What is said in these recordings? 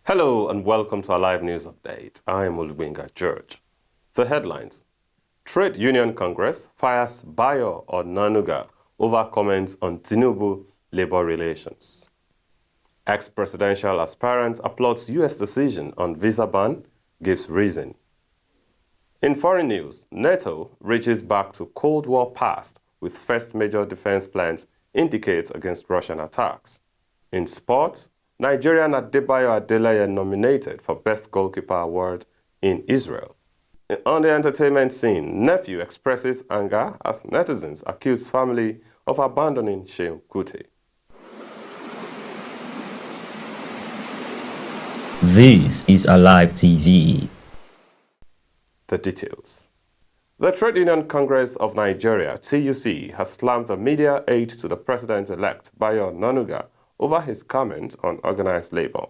Hello and welcome to our live news update. I am Olugbenga George. The headlines: Trade Union Congress fires Bayo Onanuga over comments on Tinubu labor relations. Ex-presidential aspirant applauds U.S. decision on visa ban, gives reason. In foreign news, NATO reaches back to Cold War past with first major defense plans indicates against Russian attacks. In sports, Nigerian Adebayo Adeleke nominated for Best Goalkeeper award in Israel. On the entertainment scene, nephew expresses anger as netizens accuse family of abandoning Madekuti. This is Alive TV. The details. The Trade Union Congress of Nigeria, TUC, has slammed the media aid to the president-elect Bayo Onanuga over his comment on organized labor.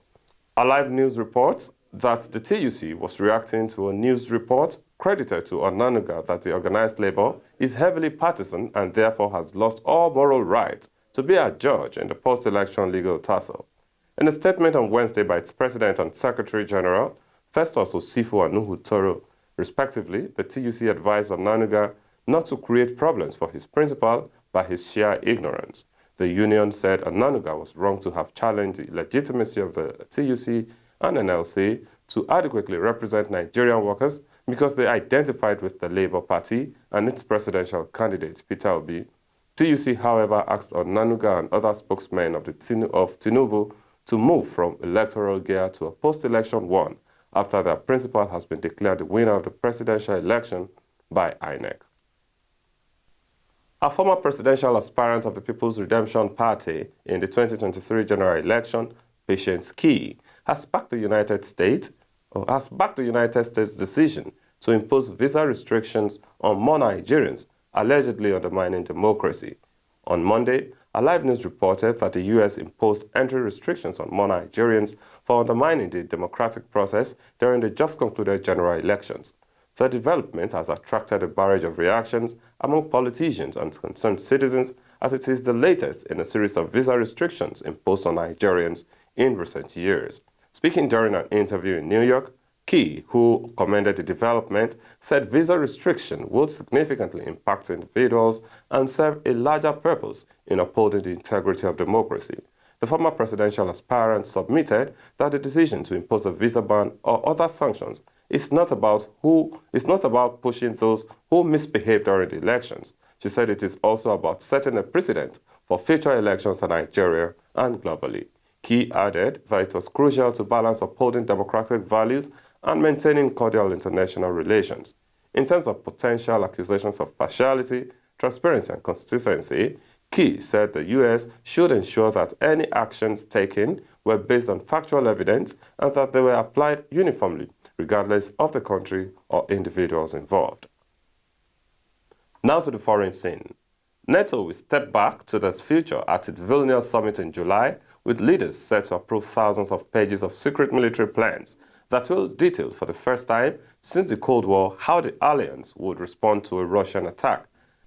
Alive News reports that the TUC was reacting to a news report credited to Onanuga that the organized labor is heavily partisan and therefore has lost all moral right to be a judge in the post-election legal tussle. In a statement on Wednesday by its president and secretary general, Festus Osifo and Nuhu Toro, respectively, the TUC advised Onanuga not to create problems for his principal by his sheer ignorance. The union said Onanuga was wrong to have challenged the legitimacy of the TUC and NLC to adequately represent Nigerian workers because they identified with the Labour Party and its presidential candidate, Peter Obi. TUC, however, asked Onanuga and other spokesmen of Tinubu to move from electoral gear to a post-election one after their principal has been declared the winner of the presidential election by INEC. A former presidential aspirant of the People's Redemption Party in the 2023 general election, Patience Key, has backed the United States decision to impose visa restrictions on more Nigerians, allegedly undermining democracy. On Monday, Alive News reported that the U.S. imposed entry restrictions on more Nigerians for undermining the democratic process during the just concluded general elections. The development has attracted a barrage of reactions among politicians and concerned citizens, as it is the latest in a series of visa restrictions imposed on Nigerians in recent years. Speaking during an interview in New York, Key, who commended the development, said visa restriction would significantly impact individuals and serve a larger purpose in upholding the integrity of democracy. The former presidential aspirant submitted that the decision to impose a visa ban or other sanctions is not about pushing those who misbehaved during the elections. She said it is also about setting a precedent for future elections in Nigeria and globally. Key added that it was crucial to balance upholding democratic values and maintaining cordial international relations. In terms of potential accusations of partiality, transparency, and consistency, Key said the U.S. should ensure that any actions taken were based on factual evidence and that they were applied uniformly, regardless of the country or individuals involved. Now to the foreign scene. NATO will step back to the future at its Vilnius summit in July, with leaders set to approve thousands of pages of secret military plans that will detail for the first time since the Cold War how the alliance would respond to a Russian attack.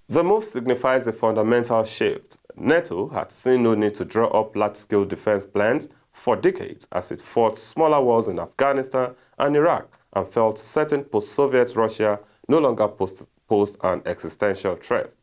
The move signifies a fundamental shift. NATO had seen no need to draw up large-scale defense plans for decades as it fought smaller wars in Afghanistan and Iraq and felt certain post-Soviet Russia no longer posed an existential threat.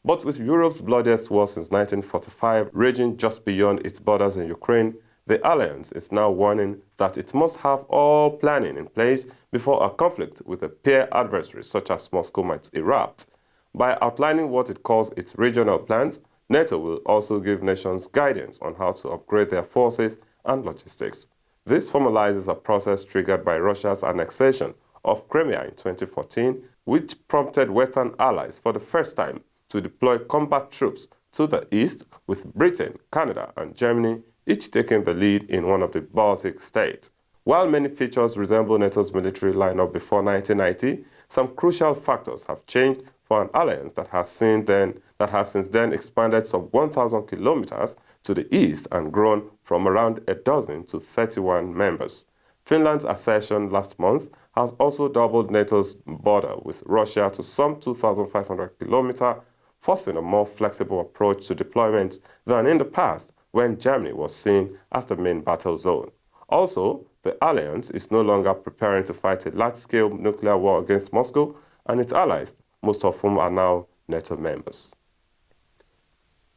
But with Europe's bloodiest war since 1945 raging just beyond its borders in Ukraine, the alliance is now warning that it must have all planning in place before a conflict with a peer adversary such as Moscow might erupt. By outlining what it calls its regional plans, NATO will also give nations guidance on how to upgrade their forces and logistics. This formalizes a process triggered by Russia's annexation of Crimea in 2014, which prompted Western allies for the first time to deploy combat troops to the east, with Britain, Canada, and Germany each taking the lead in one of the Baltic states. While many features resemble NATO's military lineup before 1990, some crucial factors have changed for an alliance that has since then expanded some 1,000 kilometers to the east and grown from around a dozen to 31 members. Finland's accession last month has also doubled NATO's border with Russia to some 2,500 kilometers, forcing a more flexible approach to deployments than in the past when Germany was seen as the main battle zone. Also, the the alliance is no longer preparing to fight a large-scale nuclear war against Moscow and its allies, most of whom are now NATO members.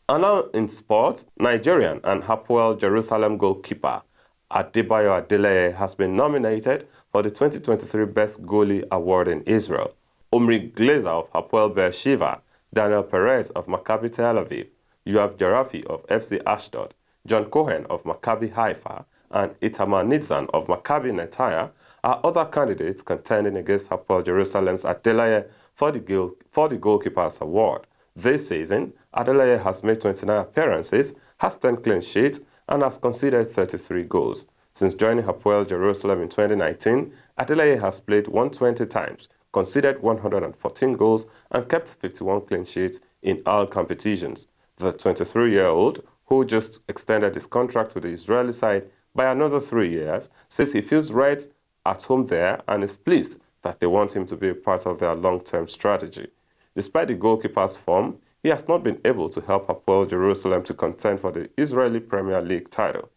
And now in sports, Nigerian and Hapoel Jerusalem goalkeeper Adebayo Adeleke has been nominated for the 2023 Best Goalie Award in Israel. Omri Glazer of Hapoel Beersheva, Daniel Perez of Maccabi Tel Aviv, Yoav Jarafi of FC Ashdod, John Cohen of Maccabi Haifa, and Itamar Nitzan of Maccabi Netanya are other candidates contending against Hapoel Jerusalem's Adeleke for the Goalkeepers Award. This season, Adeleke has made 29 appearances, has 10 clean sheets, and has conceded 33 goals. Since joining Hapoel Jerusalem in 2019, Adeleke has played 120 times, conceded 114 goals, and kept 51 clean sheets in all competitions. The 23-year-old, who just extended his contract with the Israeli side by another 3 years, says he feels right at home there and is pleased that they want him to be a part of their long-term strategy. Despite the goalkeeper's form, he has not been able to help Hapoel Jerusalem to contend for the Israeli Premier League title.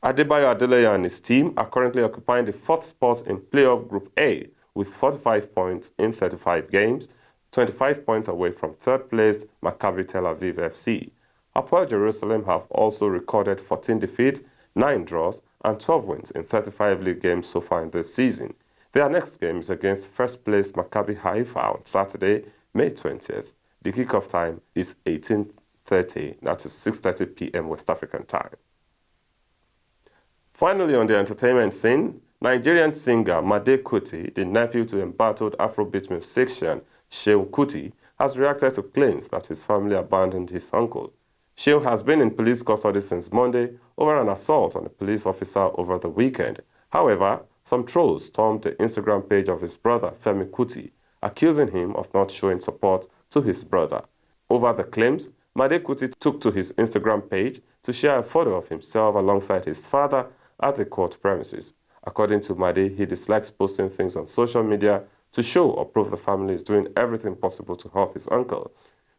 Adebayo Adeleke and his team are currently occupying the 4th spot in playoff Group A with 45 points in 35 games, 25 points away from third-placed Maccabi Tel Aviv FC. Hapoel Jerusalem have also recorded 14 defeats, 9 draws, and 12 wins in 35 league games so far in this season. Their next game is against first-placed Maccabi Haifa on Saturday, May 20th. The kickoff time is 18:30, that is 6:30 p.m. West African time. Finally, on the entertainment scene, Nigerian singer Madekuti, the nephew to embattled Afrobeat musician Shehu Kuti, has reacted to claims that his family abandoned his uncle. Shehu has been in police custody since Monday over an assault on a police officer over the weekend. However, some trolls stormed the Instagram page of his brother, Femi Kuti, accusing him of not showing support to his brother. Over the claims, Madekuti took to his Instagram page to share a photo of himself alongside his father at the court premises. According to Made, he dislikes posting things on social media to show or prove the family is doing everything possible to help his uncle.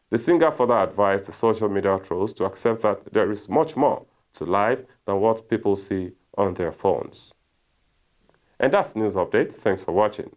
The singer further advised the social media trolls to accept that there is much more to life than what people see on their phones. And that's news update. Thanks for watching.